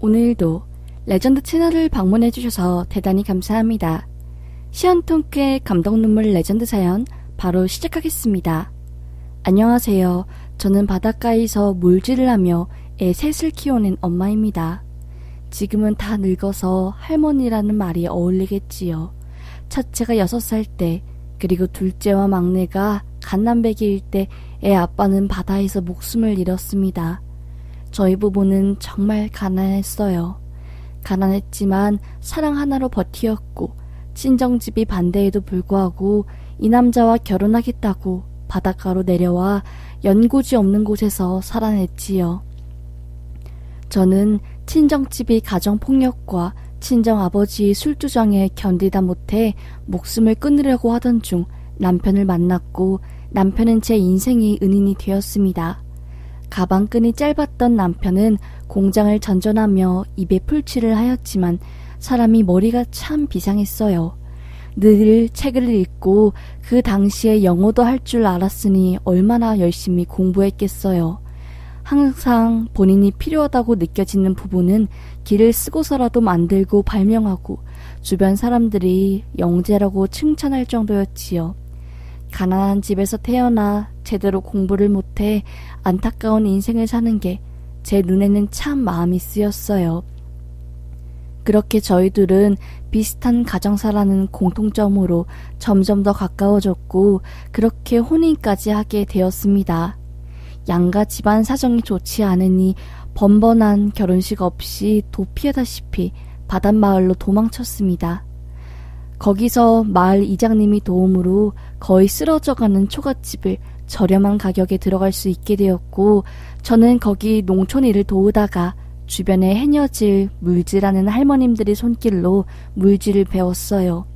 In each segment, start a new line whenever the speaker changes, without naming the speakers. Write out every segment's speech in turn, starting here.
오늘도 레전드 채널을 방문해주셔서 대단히 감사합니다. 시원통쾌 감동 눈물 레전드 사연 바로 시작하겠습니다. 안녕하세요. 저는 바닷가에서 물질을 하며 애 셋을 키워낸 엄마입니다. 지금은 다 늙어서 할머니라는 말이 어울리겠지요. 첫째가 6살 때, 그리고 둘째와 막내가 갓난배기일 때 애 아빠는 바다에서 목숨을 잃었습니다. 저희 부부는 정말 가난했어요. 가난했지만 사랑 하나로 버티었고, 친정집이 반대에도 불구하고 이 남자와 결혼하겠다고 바닷가로 내려와 연고지 없는 곳에서 살아냈지요. 저는 친정집이 가정폭력과 친정아버지의 술주정에 견디다 못해 목숨을 끊으려고 하던 중 남편을 만났고, 남편은 제 인생의 은인이 되었습니다. 가방끈이 짧았던 남편은 공장을 전전하며 입에 풀칠을 하였지만 사람이 머리가 참 비상했어요. 늘 책을 읽고 그 당시에 영어도 할 줄 알았으니 얼마나 열심히 공부했겠어요. 항상 본인이 필요하다고 느껴지는 부분은 길을 쓰고서라도 만들고 발명하고 주변 사람들이 영재라고 칭찬할 정도였지요. 가난한 집에서 태어나 제대로 공부를 못해 안타까운 인생을 사는 게 제 눈에는 참 마음이 쓰였어요. 그렇게 저희 둘은 비슷한 가정사라는 공통점으로 점점 더 가까워졌고, 그렇게 혼인까지 하게 되었습니다. 양가 집안 사정이 좋지 않으니 번번한 결혼식 없이 도피하다시피 바닷마을로 도망쳤습니다. 거기서 마을 이장님이 도움으로 거의 쓰러져가는 초가집을 저렴한 가격에 들어갈 수 있게 되었고, 저는 거기 농촌 일을 도우다가 주변에 해녀질, 물질하는 할머님들의 손길로 물질을 배웠어요.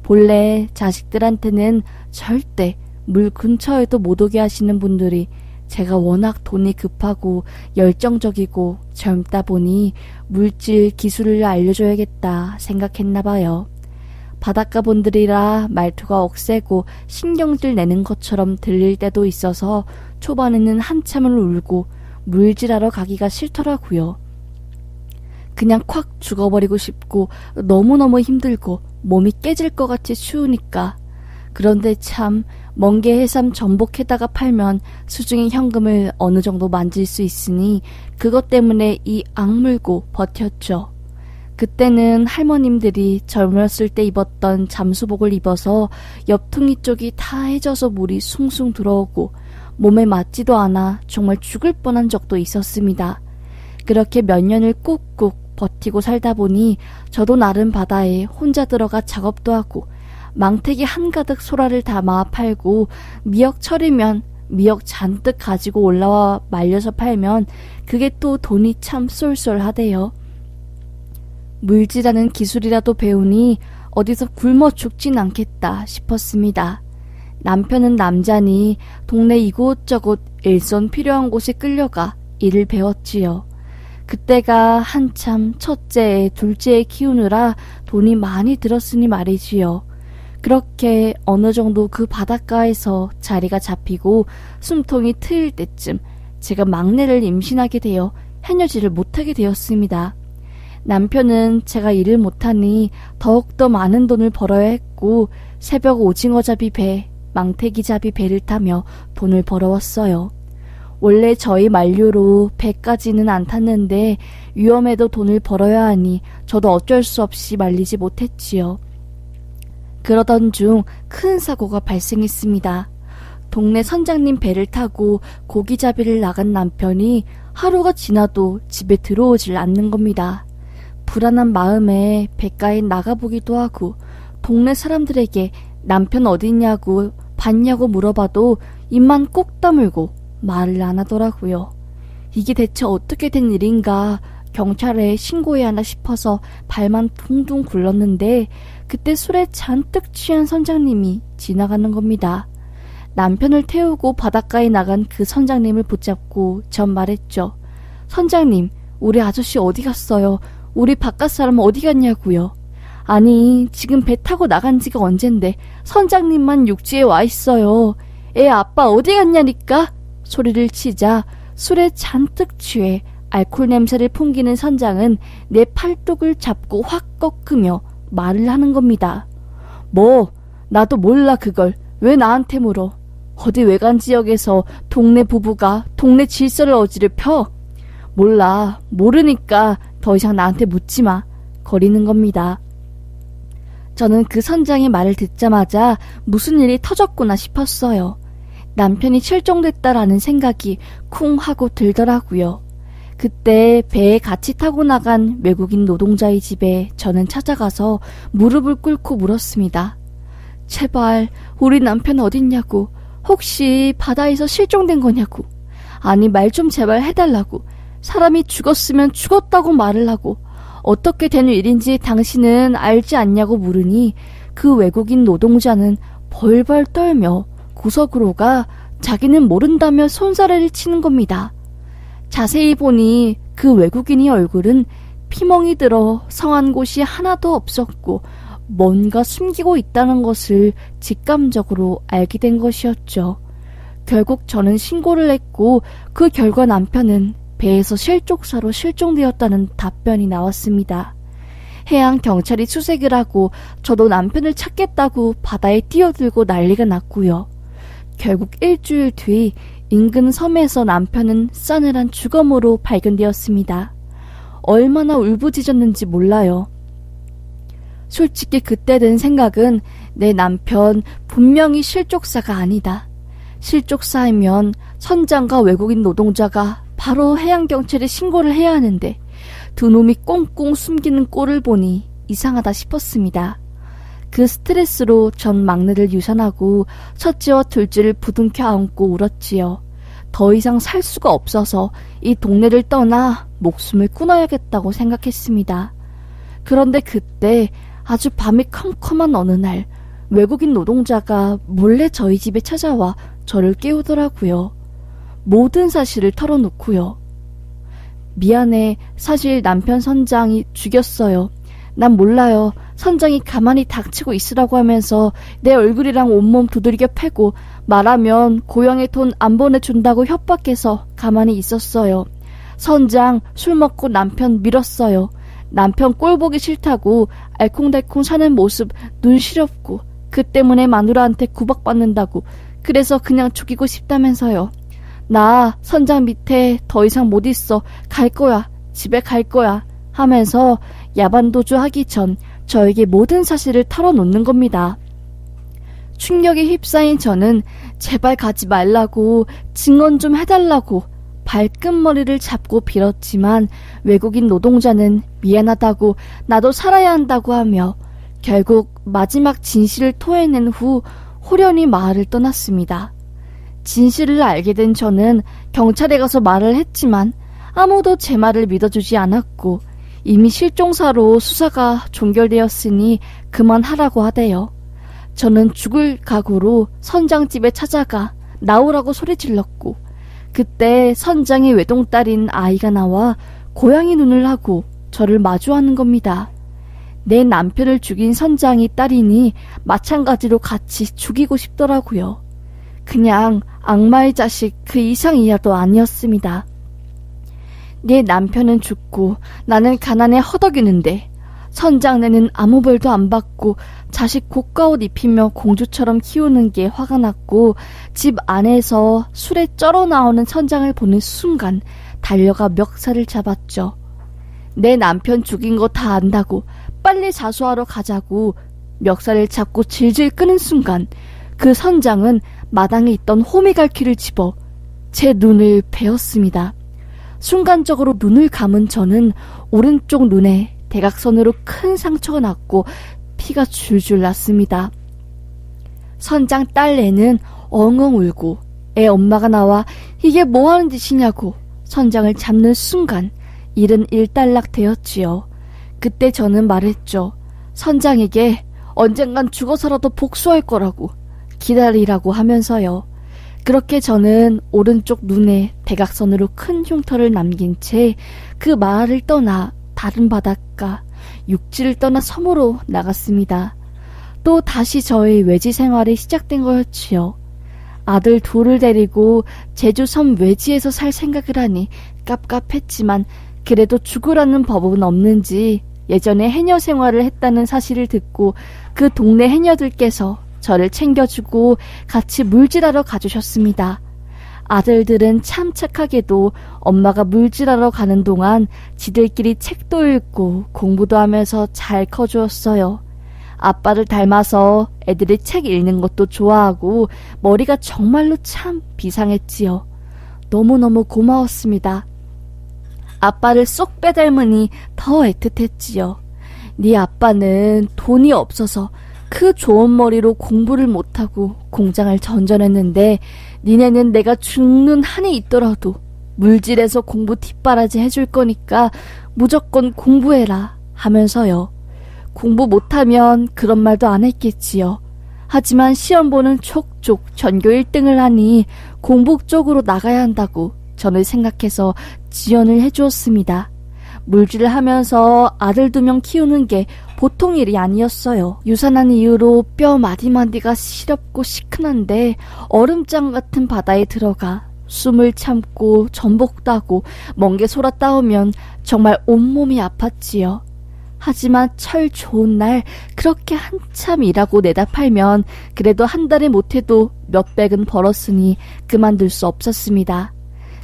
본래 자식들한테는 절대 물 근처에도 못 오게 하시는 분들이 제가 워낙 돈이 급하고 열정적이고 젊다 보니 물질 기술을 알려줘야겠다 생각했나 봐요. 바닷가 분들이라 말투가 억세고 신경질 내는 것처럼 들릴 때도 있어서 초반에는 한참을 울고 물질하러 가기가 싫더라고요. 그냥 콱 죽어버리고 싶고 너무너무 힘들고 몸이 깨질 것 같이 추우니까. 그런데 참 멍게 해삼 전복해다가 팔면 수중의 현금을 어느 정도 만질 수 있으니 그것 때문에 이 악물고 버텼죠. 그때는 할머님들이 젊었을 때 입었던 잠수복을 입어서 옆퉁이 쪽이 다 해져서 물이 숭숭 들어오고 몸에 맞지도 않아 정말 죽을 뻔한 적도 있었습니다. 그렇게 몇 년을 꾹꾹 버티고 살다 보니 저도 나름 바다에 혼자 들어가 작업도 하고 망태기 한가득 소라를 담아 팔고 미역철이면 미역 잔뜩 가지고 올라와 말려서 팔면 그게 또 돈이 참 쏠쏠하대요. 물질하는 기술이라도 배우니 어디서 굶어 죽진 않겠다 싶었습니다. 남편은 남자니 동네 이곳저곳 일손 필요한 곳에 끌려가 일을 배웠지요. 그때가 한참 첫째, 둘째 키우느라 돈이 많이 들었으니 말이지요. 그렇게 어느 정도 그 바닷가에서 자리가 잡히고 숨통이 트일 때쯤 제가 막내를 임신하게 되어 해녀질을 못하게 되었습니다. 남편은 제가 일을 못하니 더욱더 많은 돈을 벌어야 했고 새벽 오징어잡이 배, 망태기잡이 배를 타며 돈을 벌어왔어요. 원래 저희 만류로 배까지는 안 탔는데 위험해도 돈을 벌어야 하니 저도 어쩔 수 없이 말리지 못했지요. 그러던 중 큰 사고가 발생했습니다. 동네 선장님 배를 타고 고기잡이를 나간 남편이 하루가 지나도 집에 들어오질 않는 겁니다. 불안한 마음에 배가에 나가보기도 하고 동네 사람들에게 남편 어딨냐고 봤냐고 물어봐도 입만 꼭 다물고 말을 안 하더라고요. 이게 대체 어떻게 된 일인가 경찰에 신고해야 하나 싶어서 발만 둥둥 굴렀는데 그때 술에 잔뜩 취한 선장님이 지나가는 겁니다. 남편을 태우고 바닷가에 나간 그 선장님을 붙잡고 전 말했죠. 선장님, 우리 아저씨 어디 갔어요? 우리 바깥 사람 어디 갔냐고요? 아니, 지금 배 타고 나간 지가 언젠데 선장님만 육지에 와 있어요. 애 아빠 어디 갔냐니까? 소리를 치자 술에 잔뜩 취해 알코올 냄새를 풍기는 선장은 내 팔뚝을 잡고 확 꺾으며 말을 하는 겁니다. 뭐, 나도 몰라 그걸. 왜 나한테 물어? 어디 외관 지역에서 동네 부부가 동네 질서를 어지럽혀? 몰라. 모르니까 더 이상 나한테 묻지 마. 거리는 겁니다. 저는 그 선장의 말을 듣자마자 무슨 일이 터졌구나 싶었어요. 남편이 실종됐다라는 생각이 쿵 하고 들더라고요. 그때 배에 같이 타고 나간 외국인 노동자의 집에 저는 찾아가서 무릎을 꿇고 물었습니다. 제발 우리 남편 어딨냐고. 혹시 바다에서 실종된 거냐고. 아니 말 좀 제발 해달라고. 사람이 죽었으면 죽었다고 말을 하고 어떻게 된 일인지 당신은 알지 않냐고 물으니 그 외국인 노동자는 벌벌 떨며 구석으로 가 자기는 모른다며 손사래를 치는 겁니다. 자세히 보니 그 외국인의 얼굴은 피멍이 들어 성한 곳이 하나도 없었고 뭔가 숨기고 있다는 것을 직감적으로 알게 된 것이었죠. 결국 저는 신고를 했고 그 결과 남편은 배에서 실족사로 실종되었다는 답변이 나왔습니다. 해양경찰이 수색을 하고 저도 남편을 찾겠다고 바다에 뛰어들고 난리가 났고요. 결국 일주일 뒤 인근 섬에서 남편은 싸늘한 주검으로 발견되었습니다. 얼마나 울부짖었는지 몰라요. 솔직히 그때 든 생각은 내 남편 분명히 실족사가 아니다. 실족사이면 선장과 외국인 노동자가 바로 해양경찰에 신고를 해야 하는데 두 놈이 꽁꽁 숨기는 꼴을 보니 이상하다 싶었습니다. 그 스트레스로 전 막내를 유산하고 첫째와 둘째를 부둥켜 안고 울었지요. 더 이상 살 수가 없어서 이 동네를 떠나 목숨을 끊어야겠다고 생각했습니다. 그런데 그때 아주 밤이 컴컴한 어느 날 외국인 노동자가 몰래 저희 집에 찾아와 저를 깨우더라고요. 모든 사실을 털어놓고요. 미안해. 사실 남편 선장이 죽였어요. 난 몰라요. 선장이 가만히 닥치고 있으라고 하면서 내 얼굴이랑 온몸 두들겨 패고 말하면 고향에 돈 안 보내준다고 협박해서 가만히 있었어요. 선장 술 먹고 남편 밀었어요. 남편 꼴 보기 싫다고 알콩달콩 사는 모습 눈 시렵고 그 때문에 마누라한테 구박받는다고 그래서 그냥 죽이고 싶다면서요. 나 선장 밑에 더 이상 못 있어. 갈 거야. 집에 갈 거야. 하면서 야반도주 하기 전 저에게 모든 사실을 털어놓는 겁니다. 충격에 휩싸인 저는 제발 가지 말라고 증언 좀 해달라고 발끝머리를 잡고 빌었지만 외국인 노동자는 미안하다고 나도 살아야 한다고 하며 결국 마지막 진실을 토해낸 후 호련히 마을을 떠났습니다. 진실을 알게 된 저는 경찰에 가서 말을 했지만 아무도 제 말을 믿어주지 않았고 이미 실종사로 수사가 종결되었으니 그만하라고 하대요. 저는 죽을 각오로 선장집에 찾아가 나오라고 소리 질렀고 그때 선장의 외동딸인 아이가 나와 고양이 눈을 하고 저를 마주하는 겁니다. 내 남편을 죽인 선장이 딸이니 마찬가지로 같이 죽이고 싶더라고요. 그냥 악마의 자식 그 이상이야도 아니었습니다. 내 남편은 죽고 나는 가난에 허덕이는데 선장네는 아무 벌도 안 받고 자식 고가옷 입히며 공주처럼 키우는 게 화가 났고 집 안에서 술에 쩔어 나오는 선장을 보는 순간 달려가 멱살을 잡았죠. 내 남편 죽인 거 다 안다고 빨리 자수하러 가자고 멱살을 잡고 질질 끄는 순간 그 선장은 마당에 있던 호미갈퀴를 집어 제 눈을 베었습니다. 순간적으로 눈을 감은 저는 오른쪽 눈에 대각선으로 큰 상처가 났고 피가 줄줄 났습니다. 선장 딸 애는 엉엉 울고 애 엄마가 나와 이게 뭐하는 짓이냐고 선장을 잡는 순간 일은 일단락 되었지요. 그때 저는 말했죠. 선장에게 언젠간 죽어서라도 복수할 거라고 기다리라고 하면서요. 그렇게 저는 오른쪽 눈에 대각선으로 큰 흉터를 남긴 채 그 마을을 떠나 다른 바닷가, 육지를 떠나 섬으로 나갔습니다. 또 다시 저의 외지 생활이 시작된 거였지요. 아들 둘을 데리고 제주 섬 외지에서 살 생각을 하니 깝깝했지만 그래도 죽으라는 법은 없는지 예전에 해녀 생활을 했다는 사실을 듣고 그 동네 해녀들께서 저를 챙겨주고 같이 물질하러 가주셨습니다. 아들들은 참 착하게도 엄마가 물질하러 가는 동안 지들끼리 책도 읽고 공부도 하면서 잘 커주었어요. 아빠를 닮아서 애들이 책 읽는 것도 좋아하고 머리가 정말로 참 비상했지요. 너무너무 고마웠습니다. 아빠를 쏙 빼닮으니 더 애틋했지요. 네 아빠는 돈이 없어서 그 좋은 머리로 공부를 못하고 공장을 전전했는데 니네는 내가 죽는 한이 있더라도 물질에서 공부 뒷바라지 해줄 거니까 무조건 공부해라 하면서요. 공부 못하면 그런 말도 안 했겠지요. 하지만 시험 보는 촉촉 전교 1등을 하니 공부 쪽으로 나가야 한다고 저는 생각해서 지원을 해주었습니다. 물질을 하면서 아들 2명 키우는 게 보통 일이 아니었어요. 유산한 이유로 뼈 마디마디가 시렵고 시큰한데 얼음장 같은 바다에 들어가 숨을 참고 전복 따고 멍게 소라 따오면 정말 온몸이 아팠지요. 하지만 철 좋은 날 그렇게 한참 일하고 내다 팔면 그래도 한 달에 못해도 몇백은 벌었으니 그만둘 수 없었습니다.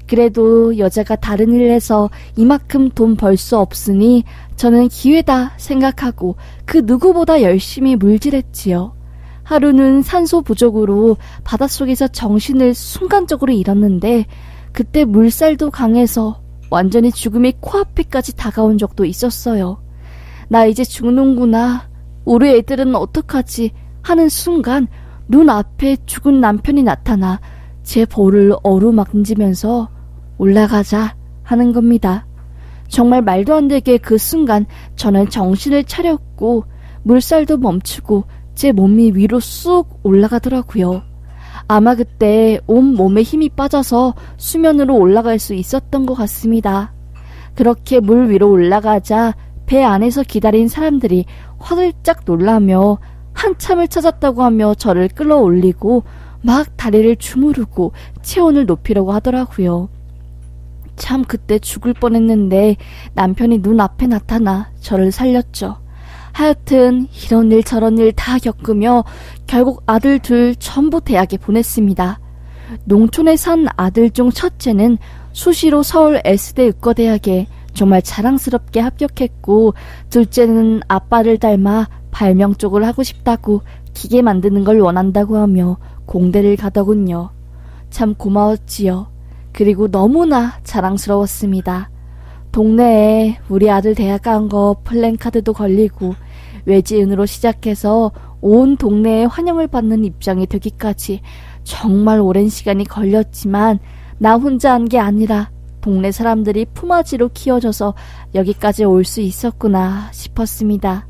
그래도 여자가 다른 일을 해서 이만큼 돈 벌 수 없으니 저는 기회다 생각하고 그 누구보다 열심히 물질했지요. 하루는 산소 부족으로 바닷속에서 정신을 순간적으로 잃었는데 그때 물살도 강해서 완전히 죽음이 코앞에까지 다가온 적도 있었어요. 나 이제 죽는구나. 우리 애들은 어떡하지? 하는 순간 눈앞에 죽은 남편이 나타나 제 볼을 어루만지면서 올라가자 하는 겁니다. 정말 말도 안 되게 그 순간 저는 정신을 차렸고 물살도 멈추고 제 몸이 위로 쑥 올라가더라고요. 아마 그때 온 몸에 힘이 빠져서 수면으로 올라갈 수 있었던 것 같습니다. 그렇게 물 위로 올라가자 배 안에서 기다린 사람들이 화들짝 놀라며 한참을 찾았다고 하며 저를 끌어올리고 막 다리를 주무르고 체온을 높이려고 하더라고요. 참 그때 죽을 뻔했는데 남편이 눈앞에 나타나 저를 살렸죠. 하여튼 이런 일 저런 일 다 겪으며 결국 아들 2 전부 대학에 보냈습니다. 농촌에 산 아들 중 첫째는 수시로 서울 S대 의과대학에 정말 자랑스럽게 합격했고 둘째는 아빠를 닮아 발명 쪽을 하고 싶다고 기계 만드는 걸 원한다고 하며 공대를 가더군요. 참 고마웠지요. 그리고 너무나 자랑스러웠습니다. 동네에 우리 아들 대학 간 거 플랜카드도 걸리고 외지인으로 시작해서 온 동네에 환영을 받는 입장이 되기까지 정말 오랜 시간이 걸렸지만 나 혼자 한 게 아니라 동네 사람들이 품앗이로 키워줘서 여기까지 올 수 있었구나 싶었습니다.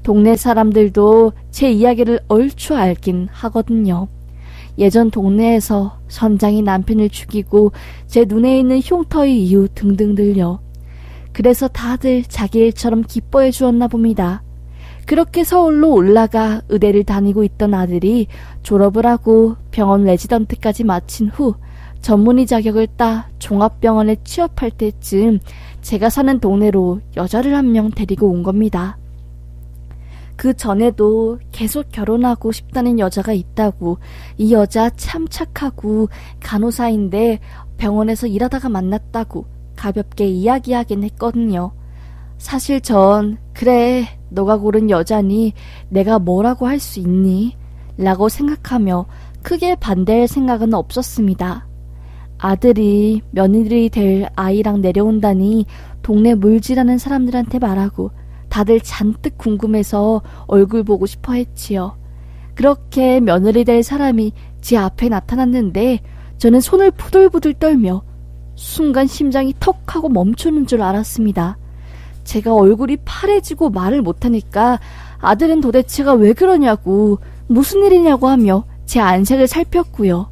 동네 사람들도 제 이야기를 얼추 알긴 하거든요. 예전 동네에서 선장이 남편을 죽이고 제 눈에 있는 흉터의 이유 등등들요. 그래서 다들 자기 일처럼 기뻐해 주었나 봅니다. 그렇게 서울로 올라가 의대를 다니고 있던 아들이 졸업을 하고 병원 레지던트까지 마친 후 전문의 자격을 따 종합병원에 취업할 때쯤 제가 사는 동네로 여자를 한 명 데리고 온 겁니다. 그 전에도 계속 결혼하고 싶다는 여자가 있다고, 이 여자 참 착하고 간호사인데 병원에서 일하다가 만났다고 가볍게 이야기하긴 했거든요. 사실 전 그래 너가 고른 여자니 내가 뭐라고 할 수 있니? 라고 생각하며 크게 반대할 생각은 없었습니다. 아들이 며느리 될 아이랑 내려온다니 동네 물질하는 사람들한테 말하고 다들 잔뜩 궁금해서 얼굴 보고 싶어 했지요. 그렇게 며느리 될 사람이 제 앞에 나타났는데 저는 손을 부들부들 떨며 순간 심장이 턱 하고 멈추는 줄 알았습니다. 제가 얼굴이 파래지고 말을 못하니까 아들은 도대체가 왜 그러냐고 무슨 일이냐고 하며 제 안색을 살폈고요.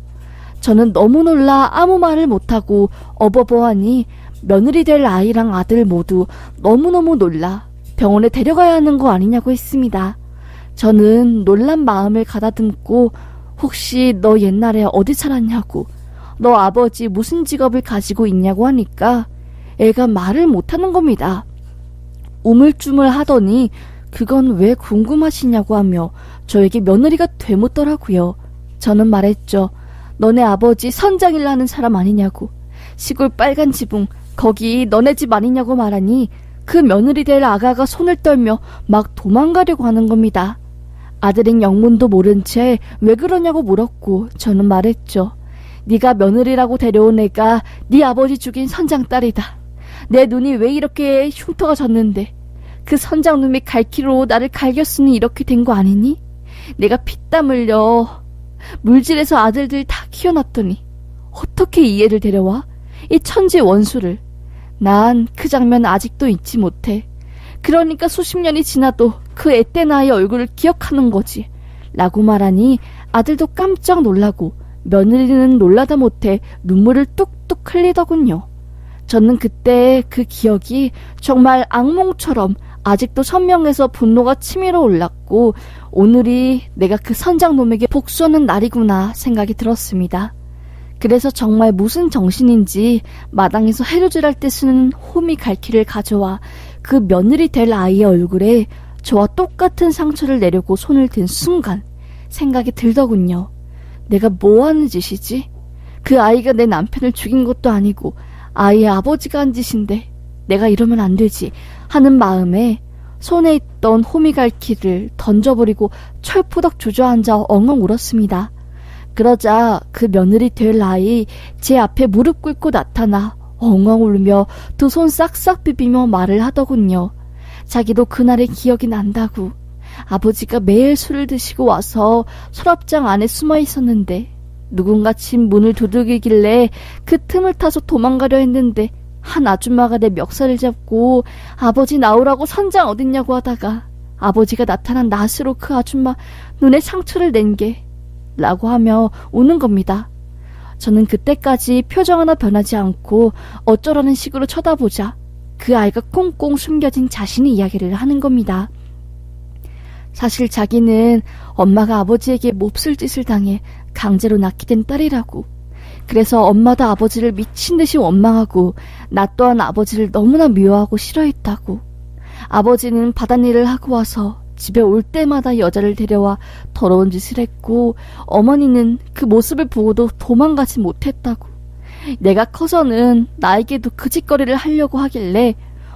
저는 너무 놀라 아무 말을 못하고 어버버하니 며느리 될 아이랑 아들 모두 너무너무 놀라 병원에 데려가야 하는 거 아니냐고 했습니다. 저는 놀란 마음을 가다듬고 혹시 너 옛날에 어디 살았냐고, 너 아버지 무슨 직업을 가지고 있냐고 하니까 애가 말을 못하는 겁니다. 우물쭈물 하더니 그건 왜 궁금하시냐고 하며 저에게 며느리가 되묻더라고요. 저는 말했죠. 너네 아버지 선장일 하는 사람 아니냐고. 시골 빨간 지붕 거기 너네 집 아니냐고 말하니 그 며느리 될 아가가 손을 떨며 막 도망가려고 하는 겁니다. 아들인 영문도 모른 채 왜 그러냐고 물었고 저는 말했죠. 네가 며느리라고 데려온 애가 네 아버지 죽인 선장 딸이다. 내 눈이 왜 이렇게 흉터가 졌는데 그 선장 놈이 갈기로 나를 갈겼으니 이렇게 된 거 아니니? 내가 피땀 흘려 물질에서 아들들 다 키워놨더니 어떻게 이 애를 데려와? 이 천지 원수를. 난 그 장면 아직도 잊지 못해. 그러니까 수십 년이 지나도 그 앳된 아이 얼굴을 기억하는 거지. 라고 말하니 아들도 깜짝 놀라고 며느리는 놀라다 못해 눈물을 뚝뚝 흘리더군요. 저는 그때 그 기억이 정말 악몽처럼 아직도 선명해서 분노가 치밀어 올랐고 오늘이 내가 그 선장놈에게 복수하는 날이구나 생각이 들었습니다. 그래서 정말 무슨 정신인지 마당에서 해루질할 때 쓰는 호미 갈퀴를 가져와 그 며느리 될 아이의 얼굴에 저와 똑같은 상처를 내려고 손을 든 순간 생각이 들더군요. 내가 뭐 하는 짓이지? 그 아이가 내 남편을 죽인 것도 아니고 아이의 아버지가 한 짓인데 내가 이러면 안 되지 하는 마음에 손에 있던 호미갈퀴를 던져버리고 철푸덕 주저앉아 엉엉 울었습니다. 그러자 그 며느리 될 아이 제 앞에 무릎 꿇고 나타나 엉엉 울며 두 손 싹싹 비비며 말을 하더군요. 자기도 그날의 기억이 난다고. 아버지가 매일 술을 드시고 와서 서랍장 안에 숨어 있었는데 누군가 집 문을 두들기길래 그 틈을 타서 도망가려 했는데 한 아줌마가 내 멱살을 잡고 아버지 나오라고 선장 어딨냐고 하다가 아버지가 나타난 낫으로 그 아줌마 눈에 상처를 낸 게 라고 하며 우는 겁니다. 저는 그때까지 표정 하나 변하지 않고 어쩌라는 식으로 쳐다보자 그 아이가 꽁꽁 숨겨진 자신의 이야기를 하는 겁니다. 사실 자기는 엄마가 아버지에게 몹쓸 짓을 당해 강제로 낳게 된 딸이라고. 그래서 엄마도 아버지를 미친 듯이 원망하고 나 또한 아버지를 너무나 미워하고 싫어했다고. 아버지는 바닷일을 하고 와서 집에 올 때마다 여자를 데려와 더러운 짓을 했고 어머니는 그 모습을 보고도 도망가지 못했다고. 내가 커서는 나에게도 그 짓거리를 하려고 하길래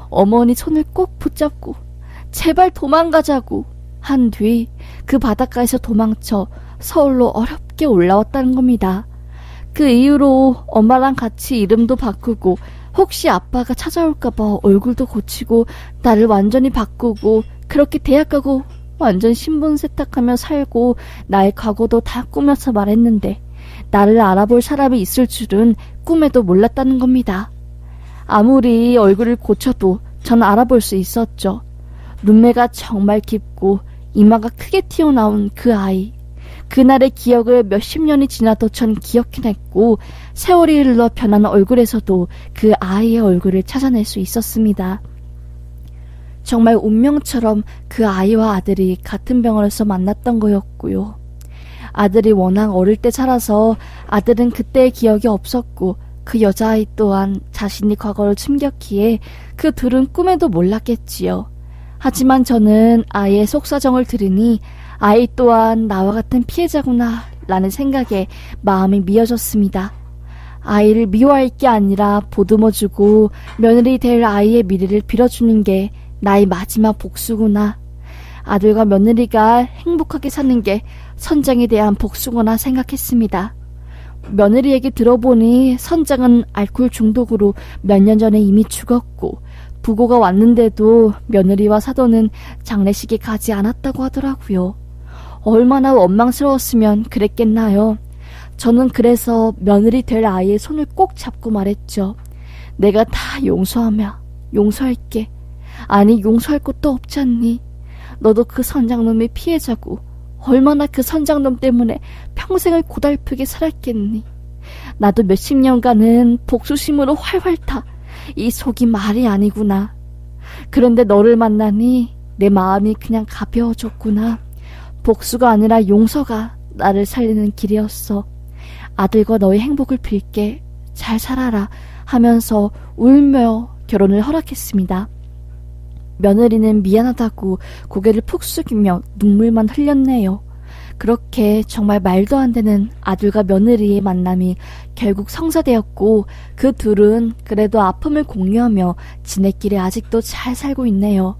어머니 손을 꼭 붙잡고 제발 도망가자고 한 뒤 그 바닷가에서 도망쳐 서울로 어렵게 올라왔다는 겁니다. 그 이후로 엄마랑 같이 이름도 바꾸고 혹시 아빠가 찾아올까봐 얼굴도 고치고 나를 완전히 바꾸고 그렇게 대학 가고 완전 신분 세탁하며 살고 나의 과거도 다 꾸며서 말했는데 나를 알아볼 사람이 있을 줄은 꿈에도 몰랐다는 겁니다. 아무리 얼굴을 고쳐도 전 알아볼 수 있었죠. 눈매가 정말 깊고 이마가 크게 튀어나온 그 아이. 그날의 기억을 몇십 년이 지나도 전 기억해냈고 세월이 흘러 변한 얼굴에서도 그 아이의 얼굴을 찾아낼 수 있었습니다. 정말 운명처럼 그 아이와 아들이 같은 병원에서 만났던 거였고요. 아들이 워낙 어릴 때 살아서 아들은 그때의 기억이 없었고 그 여자아이 또한 자신이 과거를 숨겼기에 그 둘은 꿈에도 몰랐겠지요. 하지만 저는 아이의 속사정을 들으니 아이 또한 나와 같은 피해자구나 라는 생각에 마음이 미어졌습니다. 아이를 미워할 게 아니라 보듬어주고 며느리 될 아이의 미래를 빌어주는 게 나의 마지막 복수구나. 아들과 며느리가 행복하게 사는 게 선장에 대한 복수구나 생각했습니다. 며느리 얘기 들어보니 선장은 알코올 중독으로 몇 년 전에 이미 죽었고 부고가 왔는데도 며느리와 사돈은 장례식에 가지 않았다고 하더라고요. 얼마나 원망스러웠으면 그랬겠나요. 저는 그래서 며느리 될 아이의 손을 꼭 잡고 말했죠. 내가 다 용서할게. 아니 용서할 것도 없지 않니? 너도 그 선장놈의 피해자고 얼마나 그 선장놈 때문에 평생을 고달프게 살았겠니? 나도 몇십 년간은 복수심으로 활활 타. 이 속이 말이 아니구나. 그런데 너를 만나니 내 마음이 그냥 가벼워졌구나. 복수가 아니라 용서가 나를 살리는 길이었어. 아들과 너의 행복을 빌게. 잘 살아라 하면서 울며 결혼을 허락했습니다. 며느리는 미안하다고 고개를 푹 숙이며 눈물만 흘렸네요. 그렇게 정말 말도 안 되는 아들과 며느리의 만남이 결국 성사되었고 그 둘은 그래도 아픔을 공유하며 지네끼리 아직도 잘 살고 있네요.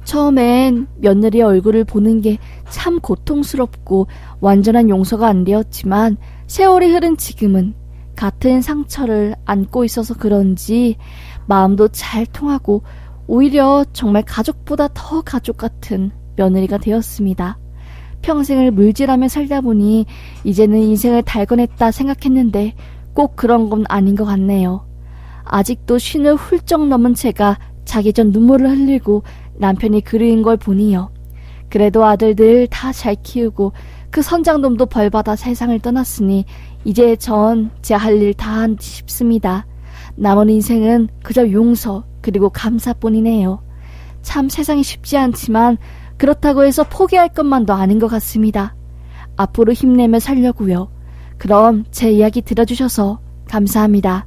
처음엔 며느리의 얼굴을 보는 게 참 고통스럽고 완전한 용서가 안 되었지만 세월이 흐른 지금은 같은 상처를 안고 있어서 그런지 마음도 잘 통하고 오히려 정말 가족보다 더 가족 같은 며느리가 되었습니다. 평생을 물질하며 살다 보니 이제는 인생을 달궈냈다 생각했는데 꼭 그런 건 아닌 것 같네요. 아직도 쉰을 훌쩍 넘은 채가 자기 전 눈물을 흘리고 남편이 그리운 걸 보니요. 그래도 아들들 다 잘 키우고 그 선장놈도 벌받아 세상을 떠났으니 이제 전 제 할 일 다 한 듯 싶습니다. 남은 인생은 그저 용서 그리고 감사뿐이네요. 참 세상이 쉽지 않지만 그렇다고 해서 포기할 것만도 아닌 것 같습니다. 앞으로 힘내며 살려고요. 그럼 제 이야기 들어주셔서 감사합니다.